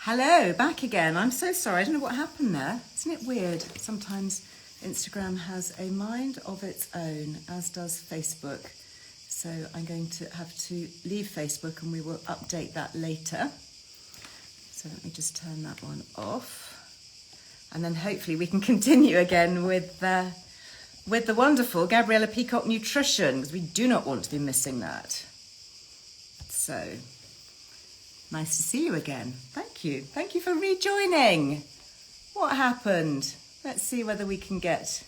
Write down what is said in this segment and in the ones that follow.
Hello, back again. I'm so sorry. I don't know what happened there. Isn't it weird? Sometimes Instagram has a mind of its own, as does Facebook. So I'm going to have to leave Facebook and we will update that later. So let me just turn that one off. And then hopefully we can continue again with the wonderful Gabriella Peacock Nutrition, because we do not want to be missing that. So nice to see you again. Thank you. Thank you for rejoining. What happened? Let's see whether we can get...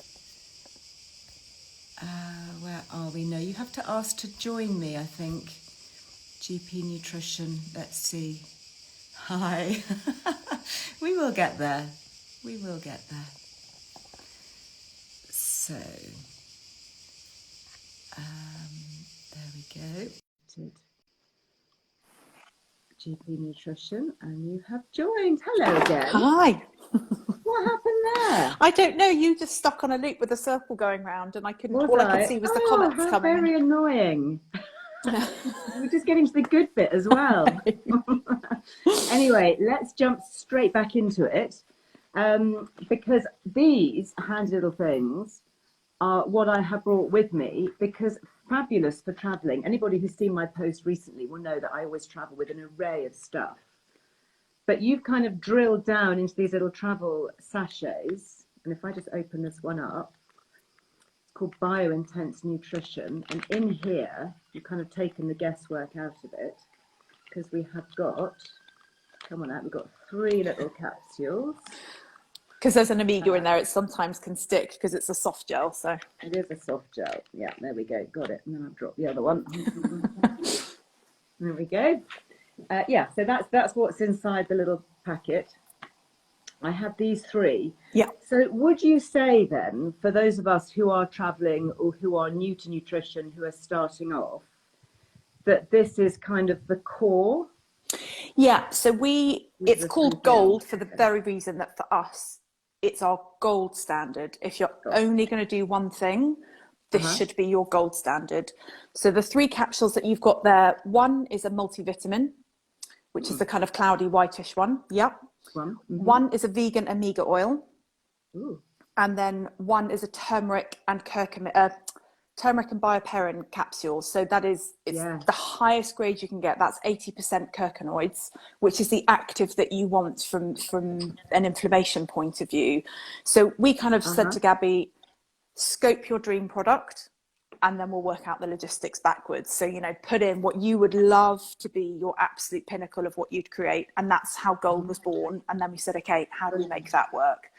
where are we? No, you have to ask to join me, I think. GP Nutrition. Let's see. Hi. We will get there. We will get there. So, there we go. GP Nutrition, and you have joined. Hello again. Hi. What happened there? I don't know. You just stuck on a loop with a circle going round, and I couldn't. All I could see was the comments coming. Very annoying. We're just getting to the good bit as well. Anyway, let's jump straight back into it, because these handy little things are what I have brought with me, because fabulous for traveling. Anybody who's seen my post recently will know that I always travel with an array of stuff. But you've kind of drilled down into these little travel sachets. And if I just open this one up, it's called Bio-Intense Nutrition. And in here, you've kind of taken the guesswork out of it, because we have got, come on out, we've got 3 little capsules. Because there's an Amigo in there, it sometimes can stick because it's a soft gel. So it is a soft gel. Yeah, there we go. Got it. And then I've dropped the other one. There we go. Yeah, so that's what's inside the little packet. I have these 3. Yeah. So would you say then, for those of us who are traveling or who are new to nutrition, who are starting off, that this is kind of the core? Yeah, so it's called gold for the very reason that for us, it's our gold standard. If you're only going to do one thing, this should be your gold standard. So the 3 capsules that you've got there, one is a multivitamin, which is the kind of cloudy whitish one. Yep. One is a vegan Amigo oil. Ooh. And then one is a turmeric and bioperine capsule. So that is, it's the highest grade you can get. That's 80% curcuminoids, which is the active that you want from an inflammation point of view. So we kind of said to Gabby, scope your dream product, and then we'll work out the logistics backwards. So, put in what you would love to be your absolute pinnacle of what you'd create. And that's how Gold was born. And then we said, okay, how do we make that work?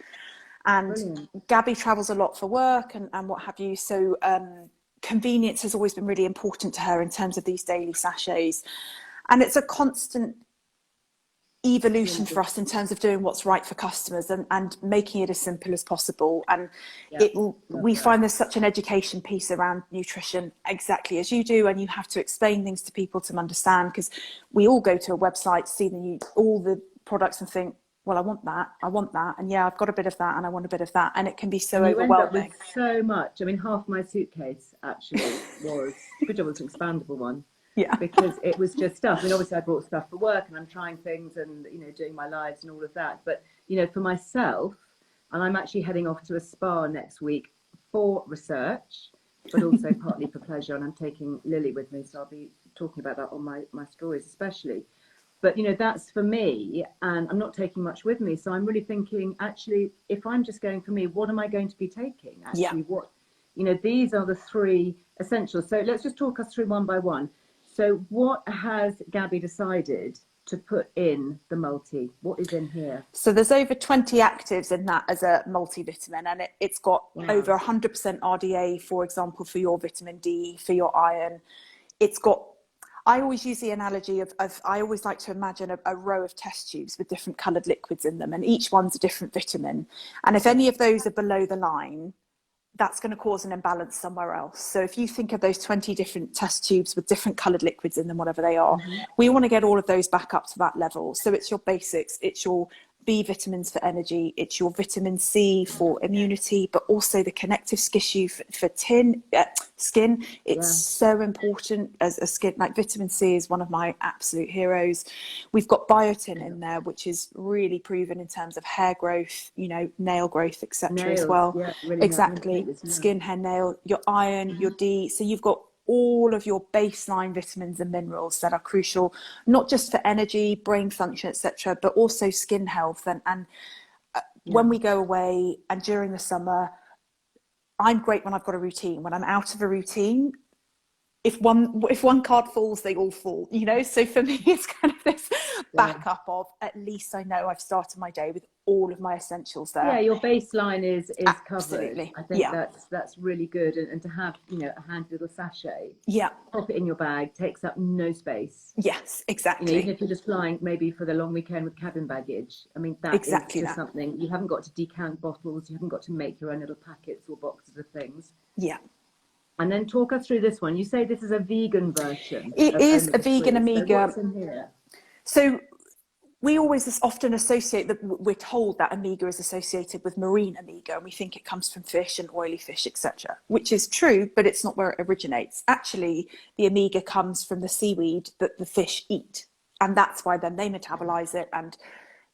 And Gabby travels a lot for work and what have you. So convenience has always been really important to her in terms of these daily sachets. And it's a constant evolution for us in terms of doing what's right for customers and making it as simple as possible. And we find there's such an education piece around nutrition, exactly as you do. And you have to explain things to people to understand, because we all go to a website, see all the products and think, well, I want that, and I've got a bit of that, and I want a bit of that, and it can be so overwhelming. End up with so much. I mean, half my suitcase actually was, good job, it was an expandable one. Yeah, because it was just stuff. I mean, obviously I brought stuff for work, and I'm trying things, and doing my lives and all of that. But for myself, and I'm actually heading off to a spa next week for research, but also partly for pleasure. And I'm taking Lily with me, so I'll be talking about that on my stories, especially. But, that's for me, and I'm not taking much with me. So I'm really thinking, actually, if I'm just going for me, what am I going to be taking? Actually, what, these are the 3 essentials. So let's just talk us through one by one. So what has Gabby decided to put in the multi? What is in here? So there's over 20 actives in that as a multivitamin, and it's got over 100% RDA, for example, for your vitamin D, for your iron. It's got, I always use the analogy of I always like to imagine a row of test tubes with different coloured liquids in them, and each one's a different vitamin. And if any of those are below the line, that's going to cause an imbalance somewhere else. So if you think of those 20 different test tubes with different coloured liquids in them, whatever they are, we want to get all of those back up to that level. So it's your basics, it's your B vitamins for energy, it's your vitamin C for immunity, but also the connective tissue for skin. It's so important as a skin, like vitamin C is one of my absolute heroes. We've got biotin in there, which is really proven in terms of hair growth, you know, nail growth, etc. as well. Really exactly. Skin, hair, nail, your iron, your D. So you've got all of your baseline vitamins and minerals that are crucial, not just for energy, brain function, etc., but also skin health. And when we go away and during the summer, I'm great when I've got a routine. When I'm out of a routine, if one card falls, they all fall, you know. So for me, it's kind of this backup of, at least I know I've started my day with all of my essentials there. Yeah, your baseline is Absolutely. covered. I think that's really good. And to have, you know, a handy little sachet, pop it in your bag, takes up no space. Yes, exactly. You know, even if you're just flying maybe for the long weekend with cabin baggage, I mean, that is just something. You haven't got to decant bottles, you haven't got to make your own little packets or boxes of things. Yeah. And then talk us through this one. You say this is a vegan version. It is a vegan Amigo. So what's in here? So we always often associate that, we're told that Amigo is associated with marine Amigo, and we think it comes from fish and oily fish, etc., which is true, but it's not where it originates. Actually, the Amigo comes from the seaweed that the fish eat, and that's why then they metabolize it. And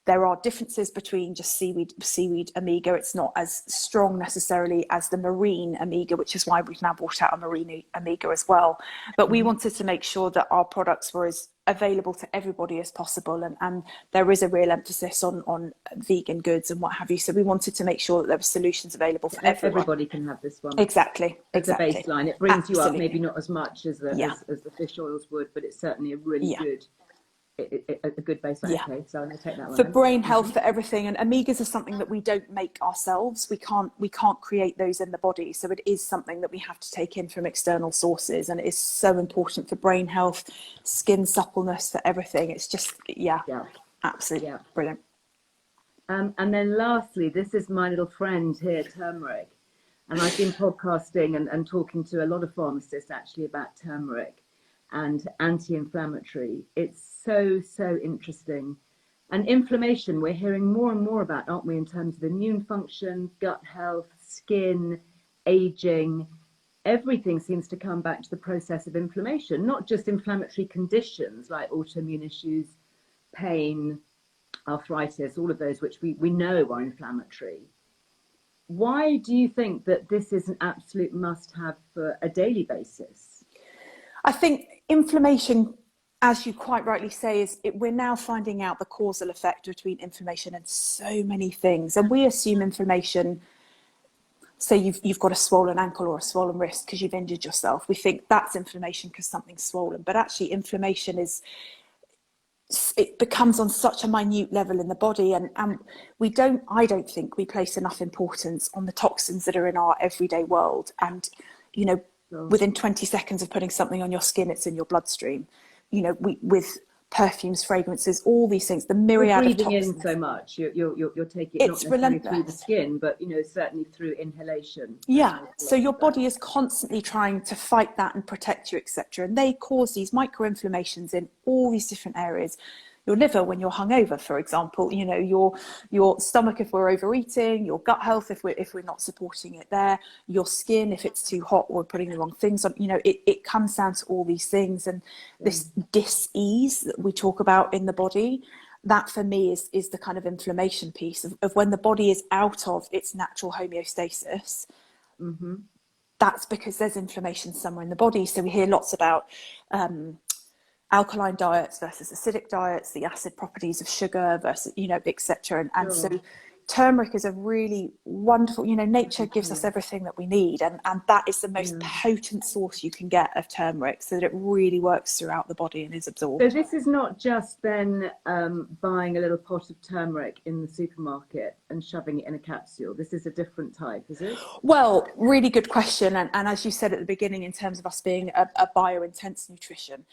there are differences between just seaweed Amigo. It's not as strong necessarily as the marine Amigo, which is why we've now brought out a marine Amigo as well. But we wanted to make sure that our products were as available to everybody as possible, and there is a real emphasis on vegan goods and what have you. So we wanted to make sure that there were solutions available for everyone. Everybody can have this one. Exactly. As a baseline. It brings you up, maybe not as much as the fish oils would, but it's certainly a really good. A good baseline. Okay, so I'm going to take that one. For brain health, for everything, and Amigas are something that we don't make ourselves. We can't create those in the body, so it is something that we have to take in from external sources, and it is so important for brain health, skin suppleness, for everything. It's just absolutely brilliant. And then lastly, this is my little friend here, Turmeric, and I've been podcasting and talking to a lot of pharmacists actually about turmeric and anti-inflammatory. It's so interesting. And inflammation, we're hearing more and more about, aren't we, in terms of immune function, gut health, skin, aging. Everything seems to come back to the process of inflammation, not just inflammatory conditions like autoimmune issues, pain, arthritis, all of those which we know are inflammatory. Why do you think that this is an absolute must-have for a daily basis? I think inflammation, as you quite rightly say, we're now finding out the causal effect between inflammation and so many things. And we assume inflammation, say you've got a swollen ankle or a swollen wrist because you've injured yourself. We think that's inflammation because something's swollen. But actually inflammation it becomes on such a minute level in the body. And I don't think we place enough importance on the toxins that are in our everyday world. And, you know, within 20 seconds of putting something on your skin, it's in your bloodstream. You know, with perfumes, fragrances, all these things, the myriad of toxins. In so much, you're taking it not necessarily through the skin, but, you know, certainly through inhalation. Yeah, so your body is constantly trying to fight that and protect you, etc. And they cause these micro-inflammations in all these different areas. Your liver when you're hungover, for example, you know, your stomach if we're overeating, your gut health if we're not supporting it there, your skin if it's too hot or we're putting the wrong things on, you know, it comes down to all these things. And this dis-ease that we talk about in the body, that for me is the kind of inflammation piece of when the body is out of its natural homeostasis. Mm-hmm. That's because there's inflammation somewhere in the body. So we hear lots about alkaline diets versus acidic diets, the acid properties of sugar versus, you know, etc. And so turmeric is a really wonderful, you know, nature gives us everything that we need, and that is the most potent source you can get of turmeric, so that it really works throughout the body and is absorbed. So this is not just then buying a little pot of turmeric in the supermarket and shoving it in a capsule. This is a different type, is it? Well, really good question. And as you said at the beginning, in terms of us being a bio-intense nutrition,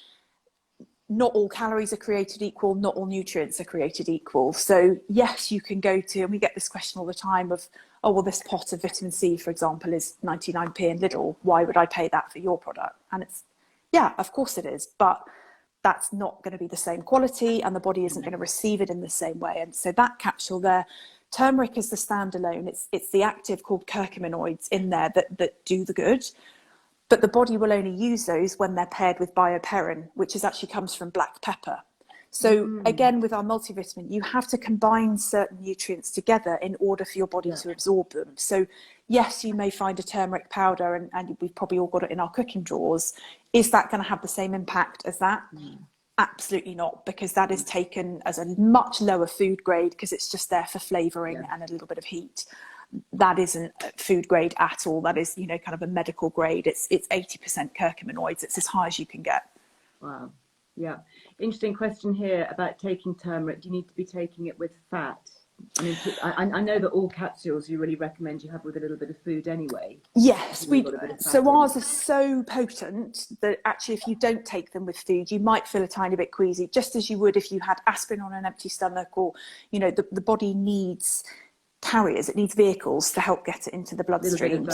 not all calories are created equal, not all nutrients are created equal. So yes, you can go to, and we get this question all the time of, oh, well, this pot of vitamin C, for example, is 99p in Lidl. Why would I pay that for your product? And it's, yeah, of course it is. But that's not going to be the same quality, and the body isn't going to receive it in the same way. And so that capsule there, turmeric is the standalone. It's the active called curcuminoids in there that do the good. But the body will only use those when they're paired with bioperine, which actually comes from black pepper. So again, with our multivitamin, you have to combine certain nutrients together in order for your body to absorb them. So yes, you may find a turmeric powder, and we've probably all got it in our cooking drawers. Is that going to have the same impact as that? Absolutely not, because that is taken as a much lower food grade, because it's just there for flavouring and a little bit of heat. That isn't food grade at all. That is, kind of a medical grade. It's 80% curcuminoids. It's as high as you can get. Wow. Yeah. Interesting question here about taking turmeric. Do you need to be taking it with fat? I mean, I know that all capsules you really recommend you have with a little bit of food anyway. Yes, so ours are so potent that actually if you don't take them with food, you might feel a tiny bit queasy, just as you would if you had aspirin on an empty stomach, or, the body needs carriers, it needs vehicles to help get it into the bloodstream.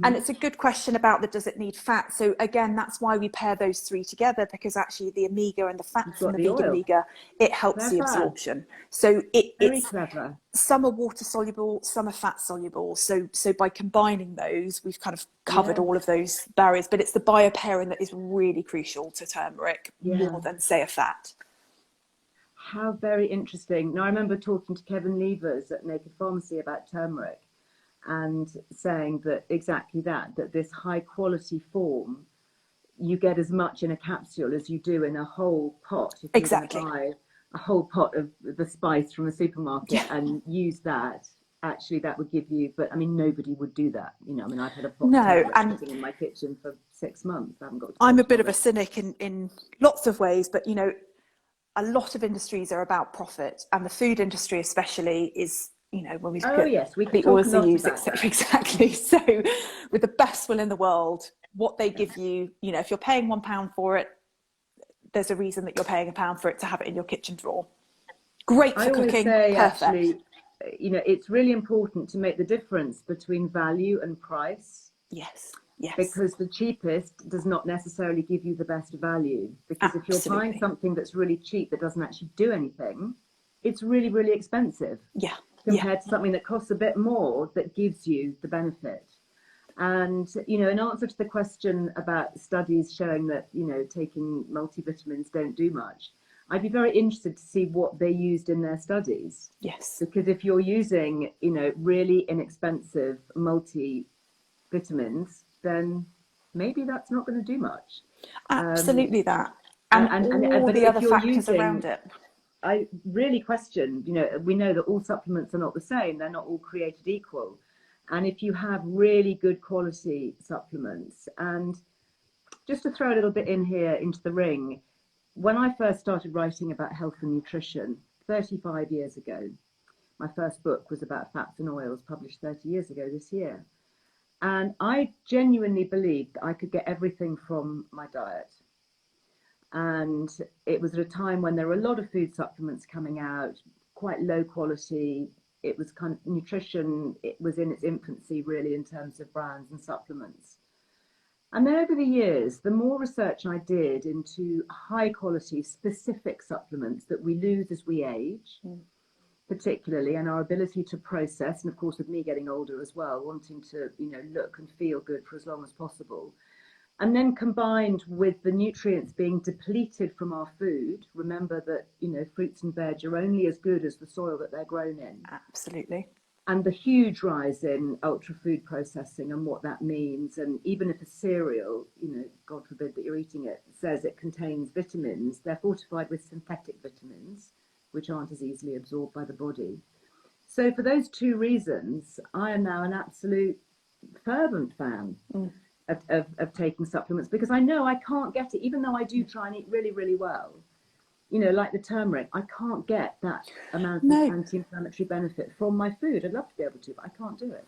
And it's a good question about does it need fat. So again, that's why we pair those three together, because actually the Amigo and the fat from the vegan Amigo, it helps the absorption. So it's clever. Some are water soluble, some are fat soluble. So by combining those, we've kind of covered all of those barriers. But it's the bioperine that is really crucial to turmeric, more than say a fat. How very interesting. Now, I remember talking to Kevin Levers at Naked Pharmacy about turmeric, and saying that exactly that this high quality form, you get as much in a capsule as you do in a whole pot. If you're going to buy a whole pot of the spice from a supermarket and use that, actually that would give you, but I mean, nobody would do that. I've had a pot sitting in my kitchen for 6 months. I haven't got. I'm a bit of a cynic in lots of ways, but a lot of industries are about profit, and the food industry especially is, when we look at the oils they use, etc. Exactly. So with the best will in the world, what they give you, if you're paying £1 for it, there's a reason that you're paying £1 for it to have it in your kitchen drawer. Great for cooking. Perfect. Actually, it's really important to make the difference between value and price. Yes. Because the cheapest does not necessarily give you the best value. Because if you're buying something that's really cheap that doesn't actually do anything, it's really, really expensive. Compared to something that costs a bit more that gives you the benefit. And, in answer to the question about studies showing that, taking multivitamins don't do much, I'd be very interested to see what they used in their studies. Yes. Because if you're using, really inexpensive multivitamins, then maybe that's not going to do much. Absolutely that. And all the other factors around it. I really question, we know that all supplements are not the same. They're not all created equal. And if you have really good quality supplements, and just to throw a little bit in here into the ring, when I first started writing about health and nutrition 35 years ago, my first book was about fats and oils, published 30 years ago this year. And I genuinely believed I could get everything from my diet. And it was at a time when there were a lot of food supplements coming out, quite low quality. It was kind of nutrition, it was in its infancy really in terms of brands and supplements. And then over the years, the more research I did into high quality specific supplements that we lose as we age, particularly, and our ability to process, and of course with me getting older as well, wanting to look and feel good for as long as possible. And then combined with the nutrients being depleted from our food, remember that, fruits and veg are only as good as the soil that they're grown in. Absolutely. And the huge rise in ultra food processing and what that means. And even if a cereal, God forbid that you're eating it, says it contains vitamins, they're fortified with synthetic vitamins, which aren't as easily absorbed by the body. So for those two reasons, I am now an absolute fervent fan of taking supplements, because I know I can't get it, even though I do try and eat really, really well. Like the turmeric, I can't get that amount of anti-inflammatory benefit from my food. I'd love to be able to, but I can't do it.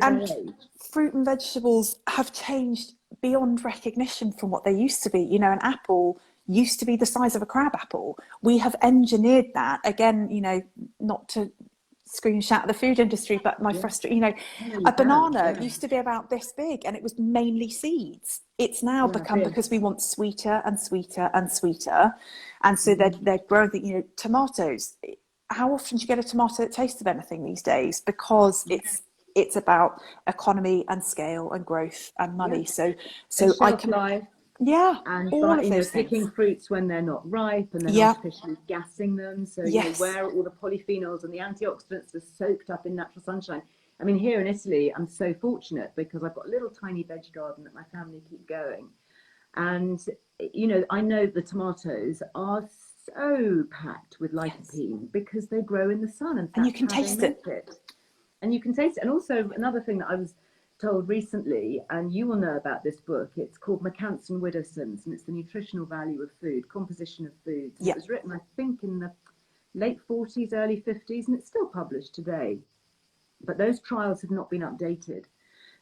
And fruit and vegetables have changed beyond recognition from what they used to be. An apple used to be the size of a crab apple. We have engineered that, again, not to scream shout at the food industry, but my frustration, a banana used to be about this big and it was mainly seeds. It's now become, because we want sweeter and sweeter and sweeter. And so they're growing, tomatoes. How often do you get a tomato that tastes of anything these days? Because it's about economy and scale and growth and money. So I can, life. And all of those picking things. fruits when they're not ripe, and then artificially gassing them. So where all the polyphenols and the antioxidants are soaked up in natural sunshine. I mean, here in Italy, I'm so fortunate because I've got a little tiny veg garden that my family keep going, and I know the tomatoes are so packed with lycopene because they grow in the sun, and you can taste it. And you can taste it. And also another thing that I was told recently, and you will know about this book, it's called McCants and Widdowson's, and it's the nutritional value of food, composition of foods. It was written, I think, in the late 40s, early 50s, and it's still published today. But those trials have not been updated.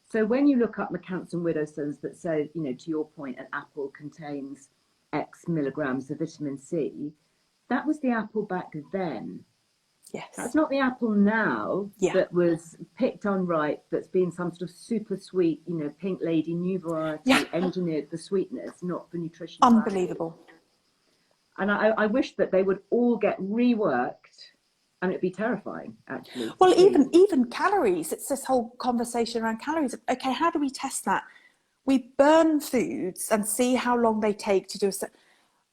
So when you look up McCants and Widdowson's that say, to your point, an apple contains X milligrams of vitamin C, that was the apple back then. Yes. That's not the apple now that was picked unripe, that's been some sort of super sweet, pink lady, new variety, engineered for sweetness, not for nutrition. Unbelievable. Value. And I wish that they would all get reworked, and it'd be terrifying, actually. Well, even calories, it's this whole conversation around calories. Okay, how do we test that? We burn foods and see how long they take to do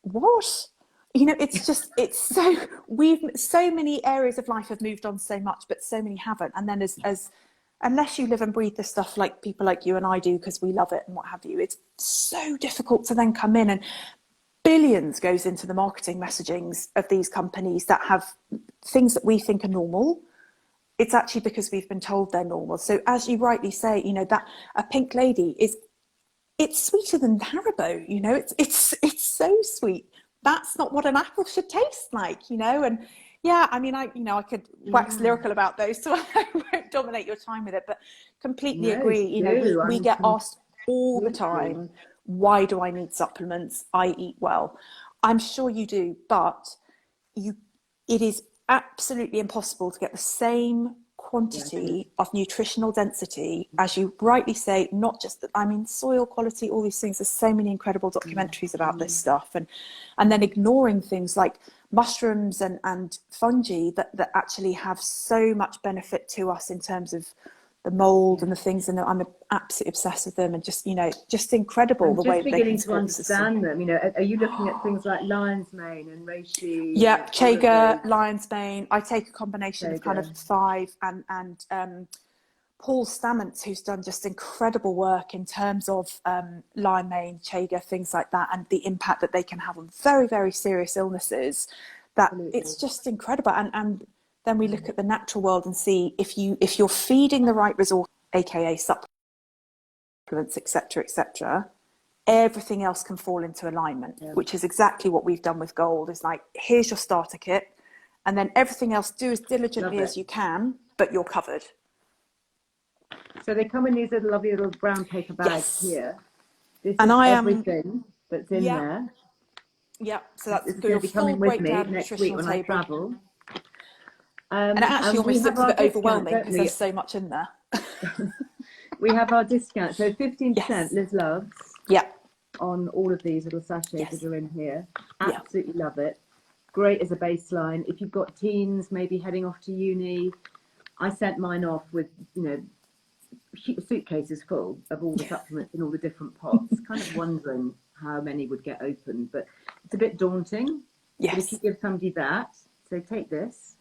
what? It's just, so many areas of life have moved on so much, but so many haven't. And then as unless you live and breathe this stuff like people like you and I do, because we love it and what have you, it's so difficult to then come in, and billions goes into the marketing messagings of these companies that have things that we think are normal. It's actually because we've been told they're normal. So as you rightly say, that a pink lady it's sweeter than Haribo, it's so sweet. That's not what an apple should taste like, and I could wax lyrical about those, so I won't dominate your time with it, but completely agree. We get asked all the time, why do I need supplements? I eat well. I'm sure you do, but it is absolutely impossible to get the same quantity of nutritional density, as you rightly say, not just that, soil quality, all these things. There's so many incredible documentaries about this stuff, and then ignoring things like mushrooms and fungi that actually have so much benefit to us in terms of the mold and the things, and I'm absolutely obsessed with them, and just incredible the way they can to understand them. Are you looking at things like lion's mane and reishi? Chaga, lion's mane. I take a combination of kind of 5 and Paul Stamets, who's done just incredible work in terms of lion mane, chaga, things like that, and the impact that they can have on very, very serious illnesses. It's just incredible. And then we look at the natural world and see if you're feeding the right resource, aka supplements, etc., everything else can fall into alignment, which is exactly what we've done with gold. Is like, here's your starter kit, and then everything else, do as diligently as you can, but you're covered. So they come in these lovely little brown paper bags here. This and is I everything that's in there. Yeah, so that's going to be coming with me next week when I travel. And it actually almost looks a bit overwhelming because there's so much in there. We have our discount, so 15% Liz loves. Yeah. On all of these little sachets that are in here. Absolutely love it. Great as a baseline. If you've got teens maybe heading off to uni, I sent mine off with, suitcases full of all the supplements in all the different pots, kind of wondering how many would get opened, but it's a bit daunting. But if you give somebody that, so take this.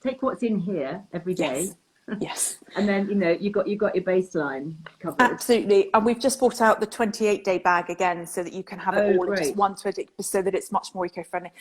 Take what's in here every day. Yes. And then, you've got your baseline covered. Absolutely. And we've just brought out the 28-day bag again, so that you can have it all in just one 20, so that it's much more eco-friendly.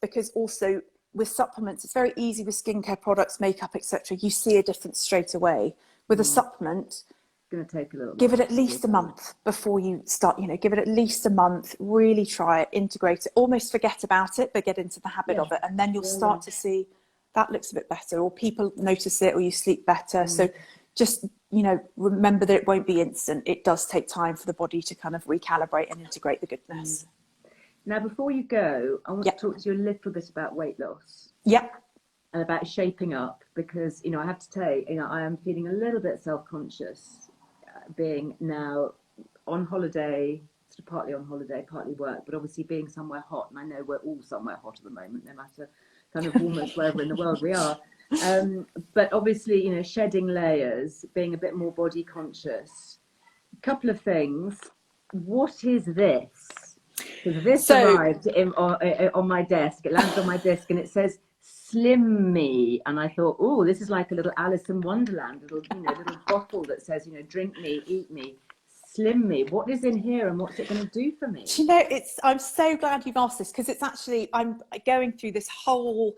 Because also with supplements, it's very easy with skincare products, makeup, etc. You see a difference straight away. With a supplement, it's going to take a little. Give it at least a month before you start. Give it at least a month. Really try it, integrate it, almost forget about it, but get into the habit of it, and then you'll start to see that looks a bit better, or people notice it, or you sleep better. So just, remember that it won't be instant. It does take time for the body to kind of recalibrate and integrate the goodness. Now, before you go, I want to talk to you a little bit about weight loss. Yeah. and about shaping up, because, you know, I have to say, you know, I am feeling a little bit self-conscious being now on holiday, sort of partly on holiday, partly work, but obviously being somewhere hot, and I know we're all somewhere hot at the moment, no matter kind of almost wherever in the world we are. But obviously, you know, shedding layers, being a bit more body conscious. A couple of things. What is this? Because this arrived on my desk. It landed on my desk and it says Slim Me, and I thought, oh, this is like a little Alice in Wonderland, little bottle that says, you know, drink me, eat me. Slim Me. What is in here, and what's it going to do for me? Do you know, I'm so glad you've asked this, because it's actually, I'm going through this whole.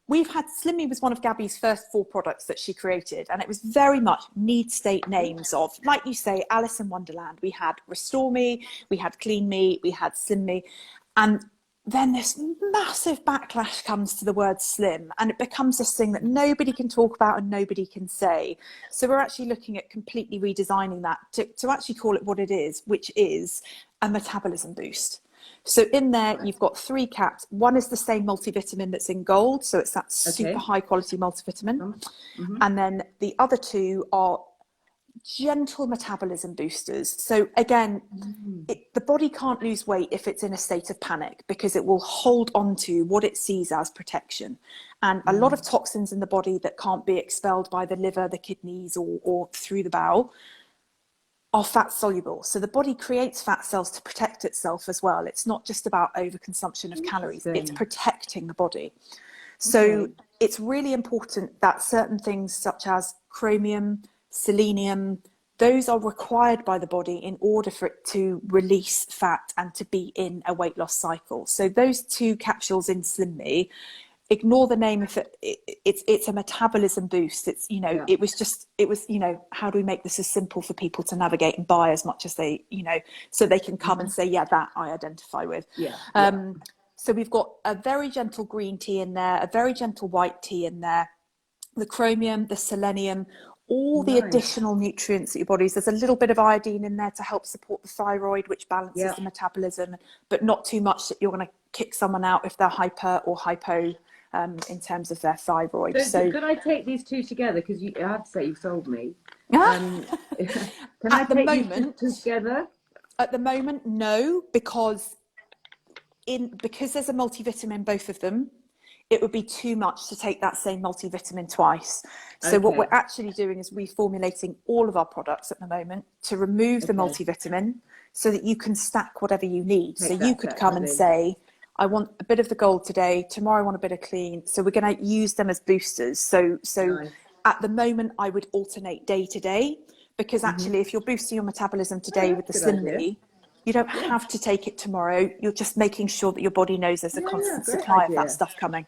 We've had Slim Me was one of Gabby's first 4 products that she created, and it was very much need state names of, like you say, Alice in Wonderland. We had Restore Me, we had Clean Me, we had Slim Me, and then this massive backlash comes to the word slim, and it becomes this thing that nobody can talk about and nobody can say. So we're actually looking at completely redesigning that to actually call it what it is, which is a metabolism boost. So in there, you've got 3 caps. One is the same multivitamin that's in gold, so it's that super high quality multivitamin. And then the other 2 are gentle metabolism boosters. So again, the body can't lose weight if it's in a state of panic, because it will hold on to what it sees as protection. And a lot of toxins in the body that can't be expelled by the liver, the kidneys, or through the bowel are fat soluble. So the body creates fat cells to protect itself as well. It's not just about overconsumption of calories, it's protecting the body. So it's really important that certain things such as chromium, selenium, those are required by the body in order for it to release fat and to be in a weight loss cycle. So those 2 capsules in Slim Me, ignore the name of it, it's a metabolism boost. It's, you know, it was, you know, how do we make this as simple for people to navigate and buy as much as they, you know, so they can come and say, yeah, that I identify with. So we've got a very gentle green tea in there, a very gentle white tea in there, the chromium, the selenium, all the additional nutrients that your body's. There's a little bit of iodine in there to help support the thyroid, which balances the metabolism, but not too much that you're going to kick someone out if they're hyper or hypo in terms of their thyroid. So could I take these 2 together? Because I have to say, you've sold me. Can I take these 2 together? At the moment, no, because there's a multivitamin in both of them, it would be too much to take that same multivitamin twice. So what we're actually doing is reformulating all of our products at the moment to remove the multivitamin, so that you can stack whatever you need. So you could come and say, I want a bit of the gold today, tomorrow I want a bit of clean. So we're going to use them as boosters. So at the moment, I would alternate day to day, because actually if you're boosting your metabolism today with the Slim Me, you don't have to take it tomorrow. You're just making sure that your body knows there's a constant supply of that stuff coming.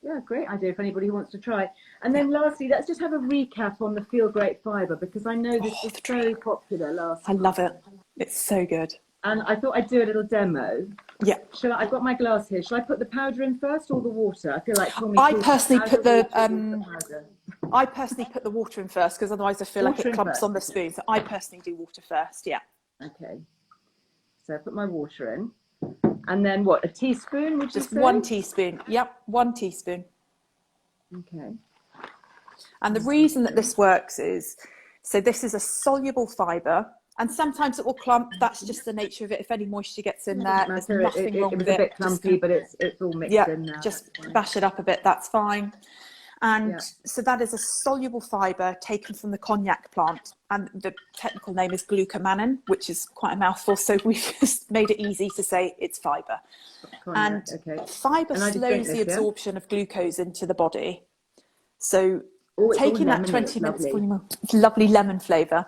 Yeah, great idea for anybody who wants to try. And then lastly, let's just have a recap on the Feel Great Fibre, because I know this was very popular last I love it. It's so good. And I thought I'd do a little demo. Yeah. I've got my glass here. Shall I put the powder in first or the water? I feel like I personally put the water in first, because otherwise I feel like it clumps on the spoon. So I personally do water first. Yeah. Okay. So I put my water in. And then what, a teaspoon, would you say? Just 1 teaspoon. Yep, 1 teaspoon. Okay. And the reason that this works is, so this is a soluble fibre, and sometimes it will clump. That's just the nature of it. If any moisture gets in there, there's nothing wrong with it. It was a bit clumpy, but it's all mixed in now. Just bash it up a bit, that's fine. And so that is a soluble fibre taken from the cognac plant, and the technical name is glucomannan, which is quite a mouthful, so we've just made it easy to say it's fibre. And fibre slows the absorption of glucose into the body. So taking that 20 minutes, it's lovely lemon flavour.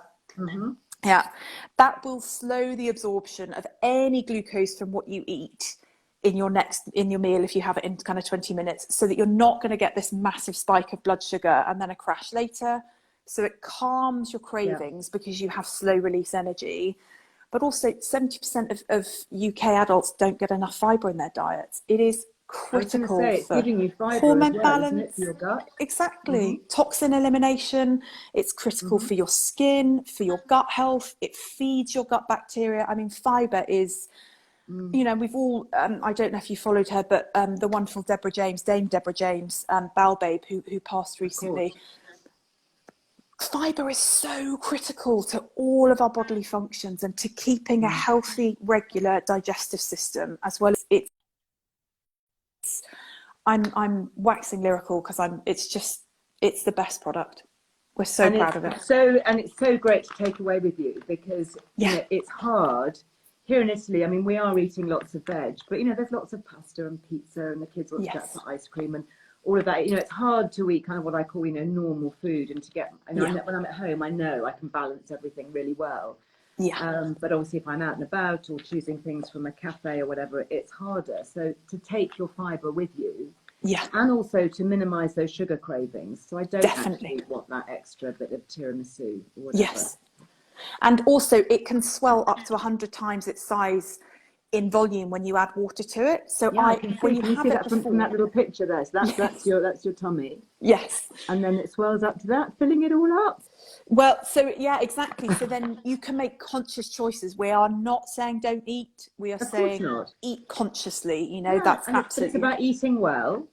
Yeah, that will slow the absorption of any glucose from what you eat in your meal, if you have it in kind of 20 minutes, so that you're not going to get this massive spike of blood sugar and then a crash later. So it calms your cravings because you have slow release energy. But also 70% of UK adults don't get enough fibre in their diets. It is critical for giving you fibre hormone as well, balance, isn't it, for your gut? Exactly. Toxin elimination. It's critical for your skin, for your gut health. It feeds your gut bacteria. I mean, fibre is you know, we've all, I don't know if you followed her, but the wonderful Dame Deborah James, Bowel Babe, who passed recently. Fibre is so critical to all of our bodily functions and to keeping a healthy, regular digestive system, as well as I'm waxing lyrical because it's the best product. We're so proud of it. And it's so great to take away with you, because you know, it's hard. Here in Italy, I mean, we are eating lots of veg, but you know, there's lots of pasta and pizza, and the kids want to get some ice cream and all of that. You know, it's hard to eat kind of what I call, you know, normal food, and to get, you know, when I'm at home, I know I can balance everything really well. But obviously if I'm out and about or choosing things from a cafe or whatever, it's harder. So to take your fibre with you, and also to minimise those sugar cravings. So I don't actually want that extra bit of tiramisu or whatever. And also it can swell up to 100 times its size in volume when you add water to it. So when you have it from that little picture there, so that's your tummy. And then it swells up to that, filling it all up. Well, so yeah, exactly. So then you can make conscious choices. We are not saying don't eat. We are saying eat consciously. You know, that's absolutely. It's about eating well,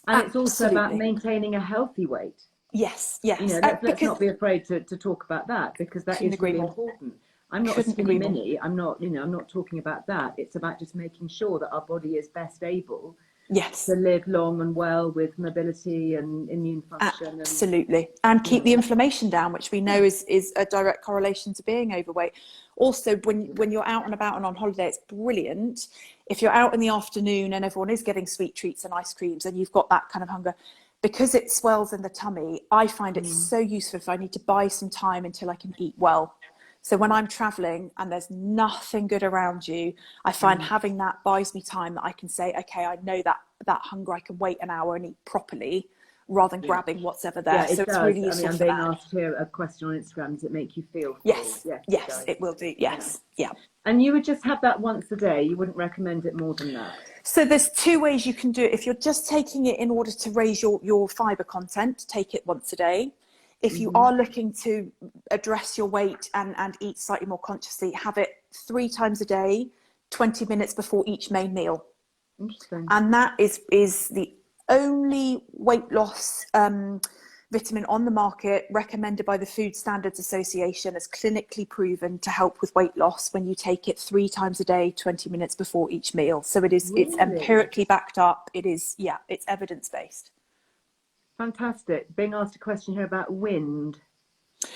and it's also about maintaining a healthy weight. Yes. You know, let's not be afraid to talk about that, because that is really important. I'm not a skinny mini. I'm not talking about that. It's about just making sure that our body is best able to live long and well with mobility and immune function. Absolutely. And keep the inflammation down, which we know is a direct correlation to being overweight. Also, when you're out and about and on holiday, it's brilliant. If you're out in the afternoon and everyone is getting sweet treats and ice creams and you've got that kind of hunger, because it swells in the tummy, I find it so useful if I need to buy some time until I can eat well. So when I'm traveling and there's nothing good around you, I find having that buys me time that I can say, okay, I know that hunger, I can wait an hour and eat properly rather than grabbing what's ever there. So it's really useful. I'm being asked here a question on Instagram, does it make you feel full? Yes, it will do. Yes. And you would just have that once a day? You wouldn't recommend it more than that? So there's two ways you can do it. If you're just taking it in order to raise your fibre content, take it once a day. If you are looking to address your weight and eat slightly more consciously, have it 3 times a day, 20 minutes before each main meal. Interesting. And that is the only weight loss vitamin on the market recommended by the Food Standards Association as clinically proven to help with weight loss when you take it 3 times a day, 20 minutes before each meal. So it's empirically backed up. It's evidence-based. Fantastic. Being asked a question here about wind.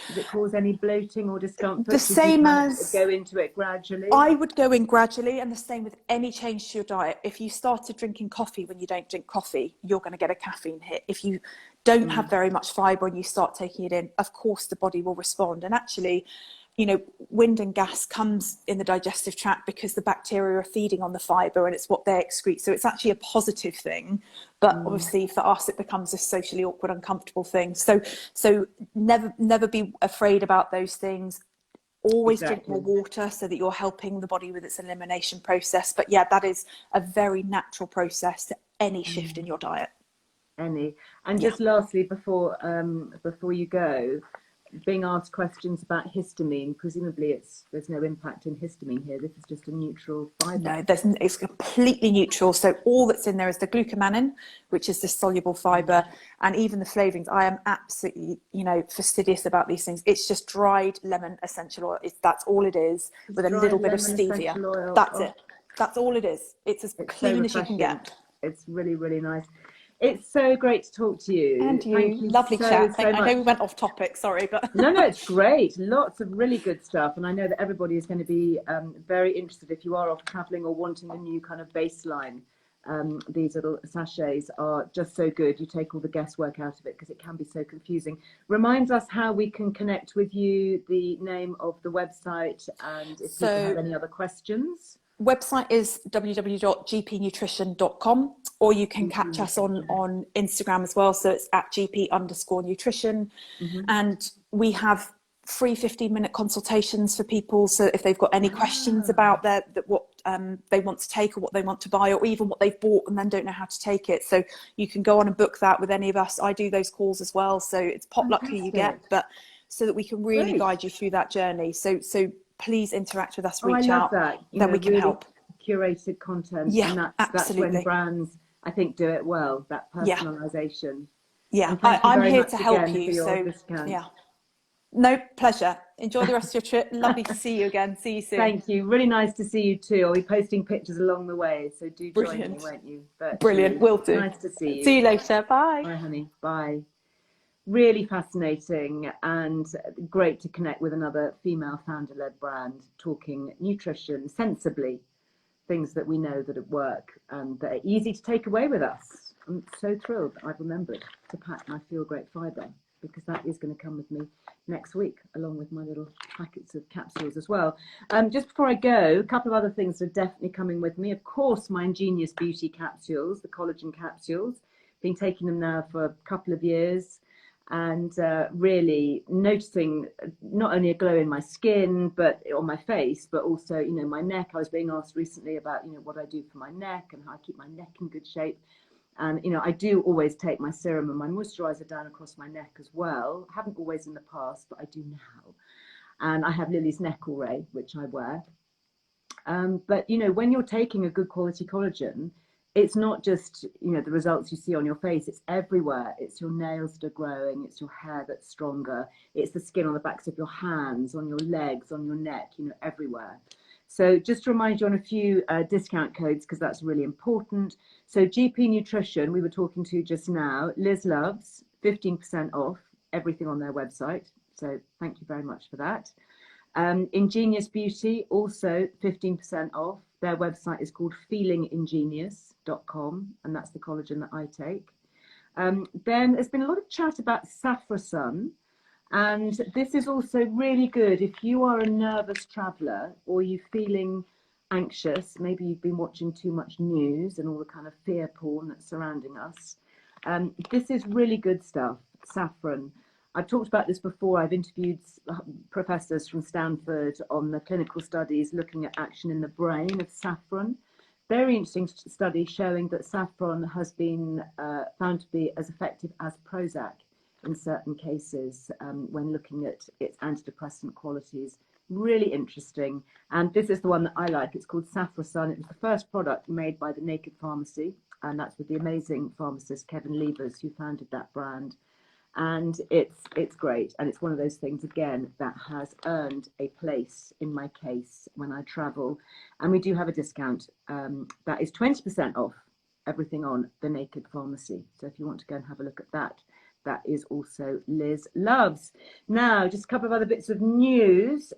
Does it cause any bloating or discomfort? The same as go into it gradually. I would go in gradually, and the same with any change to your diet. If you started drinking coffee when you don't drink coffee, you're going to get a caffeine hit. If you don't have very much fibre and you start taking it in, of course the body will respond. And actually, you know, wind and gas comes in the digestive tract because the bacteria are feeding on the fibre and it's what they excrete. So it's actually a positive thing. But obviously for us, it becomes a socially awkward, uncomfortable thing. So never be afraid about those things. Always drink more water so that you're helping the body with its elimination process. But yeah, that is a very natural process to any shift in your diet. And just lastly, before you go, being asked questions about histamine. Presumably there's no impact in histamine here. This is just a neutral fibre. No, it's completely neutral. So all that's in there is the glucomannan, which is the soluble fibre, and even the flavourings. I am absolutely, fastidious about these things. It's just dried lemon essential oil. That's all it is, with a little bit of stevia. That's it. That's all it is. It's as clean as you can get. It's really, really nice. It's so great to talk to you. And you. Thank you. Lovely chat. I know we went off topic, sorry. But No, it's great. Lots of really good stuff. And I know that everybody is going to be very interested if you are off travelling or wanting a new kind of baseline. These little sachets are just so good. You take all the guesswork out of it because it can be so confusing. Reminds us how we can connect with you, the name of the website, and if you have any other questions. Website is www.gpnutrition.com, or you can catch us on Instagram as well. So it's at gp_nutrition. And we have free 15-minute consultations for people. So if they've got any questions about what they want to take or what they want to buy, or even what they've bought and then don't know how to take it. So you can go on and book that with any of us. I do those calls as well. So it's potluck who you get, but so that we can really guide you through that journey. So please interact with us, reach out, then we can help. curated content, Yeah, and that's absolutely. when brands, I think, do it well, that personalization. Yeah, And thank you I'm very here much to help again you. for your So discount. yeah, no, pleasure. Enjoy the rest of your trip. Lovely to see you again. See you soon. Thank you. Really nice to see you too. I'll be posting pictures along the way, so do join me, Brilliant. won't you? Virtually. Brilliant, will do. Nice to see you. See you later. Bye. Bye, honey. Bye. Really fascinating and great to connect with another female founder-led brand, talking nutrition sensibly, things that we know that work and that are easy to take away with us. I'm so thrilled that I've remembered to pack my Feel Great fibre, because that is going to come with me next week, along with my little packets of capsules as well. Just before I go, a couple of other things are definitely coming with me. Of course, my Ingenious Beauty capsules, the collagen capsules. Been taking them now for a couple of years, and really noticing not only a glow in my skin, but on my face, but also, you know, my neck. I was being asked recently about, you know, what I do for my neck and how I keep my neck in good shape. And, you know, I do always take my serum and my moisturizer down across my neck as well. I haven't always in the past, but I do now. And I have Lily's Neck Array, which I wear. But, you know, when you're taking a good quality collagen, it's not just, you know, the results you see on your face, it's everywhere. It's your nails that are growing, it's your hair that's stronger, it's the skin on the backs of your hands, on your legs, on your neck, you know, everywhere. So just to remind you on a few discount codes, because that's really important. So GP Nutrition, we were talking to just now, Liz Loves, 15% off everything on their website. So thank you very much for that. Ingenious Beauty, also 15% off. Their website is called feelingingenious.com, and that's the collagen that I take. Then there's been a lot of chat about Sapphire Sun, and this is also really good if you are a nervous traveller or you're feeling anxious. Maybe you've been watching too much news and all the kind of fear porn that's surrounding us. This is really good stuff, saffron. I've talked about this before. I've interviewed professors from Stanford on the clinical studies looking at action in the brain of saffron. Very interesting study showing that saffron has been found to be as effective as Prozac in certain cases when looking at its antidepressant qualities. Really interesting. And this is the one that I like. It's called Sapphire Sun. It was the first product made by the Naked Pharmacy, and that's with the amazing pharmacist Kevin Levers, who founded that brand. And it's great, and it's one of those things again that has earned a place in my case when I travel. And we do have a discount that is 20% off everything on the Naked Pharmacy. So if you want to go and have a look at that, that is also Liz Loves. Now, just a couple of other bits of news.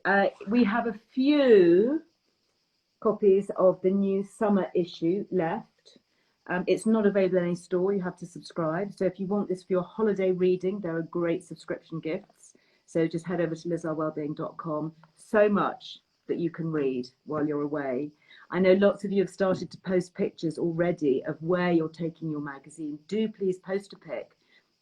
We have a few copies of the new summer issue left. It's not available in any store. You have to subscribe. So if you want this for your holiday reading, there are great subscription gifts. So just head over to lizearlewellbeing.com. So much that you can read while you're away. I know lots of you have started to post pictures already of where you're taking your magazine. Do please post a pic,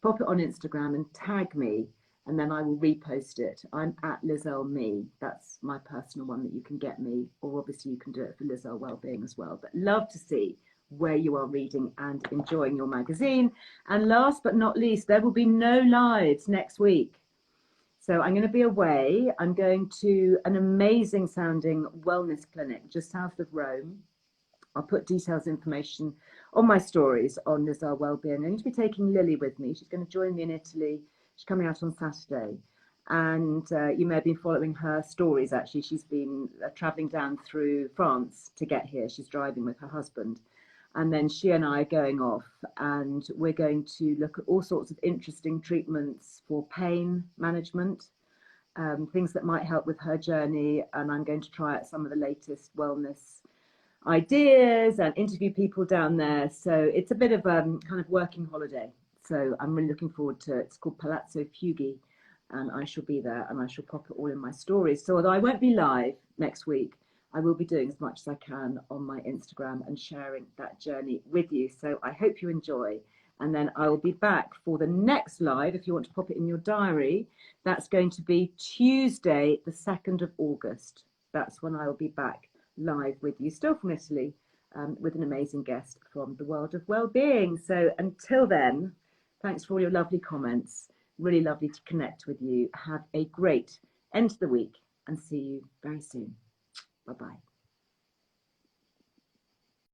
pop it on Instagram and tag me, and then I will repost it. I'm at LizEarleMe. That's my personal one that you can get me, or obviously you can do it for Liz Earle Wellbeing as well. But love to see where you are reading and enjoying your magazine. And last but not least, there will be no lives next week. So I'm going to be away. I'm going to an amazing sounding wellness clinic just south of Rome. I'll put details information on my stories on Liz Earle Wellbeing. I'm going to be taking Lily with me. She's going to join me in Italy. She's coming out on Saturday. And you may have been following her stories, actually. She's been traveling down through France to get here. She's driving with her husband. And then she and I are going off, and we're going to look at all sorts of interesting treatments for pain management, things that might help with her journey. And I'm going to try out some of the latest wellness ideas and interview people down there. So it's a bit of a kind of working holiday. So I'm really looking forward to it. It's called Palazzo Fughi, and I shall be there, and I shall pop it all in my stories. So although I won't be live next week, I will be doing as much as I can on my Instagram and sharing that journey with you. So I hope you enjoy. And then I will be back for the next live, if you want to pop it in your diary. That's going to be Tuesday, the 2nd of August. That's when I will be back live with you, still from Italy, with an amazing guest from the world of well-being. So until then, thanks for all your lovely comments. Really lovely to connect with you. Have a great end to the week, and see you very soon. Bye-bye.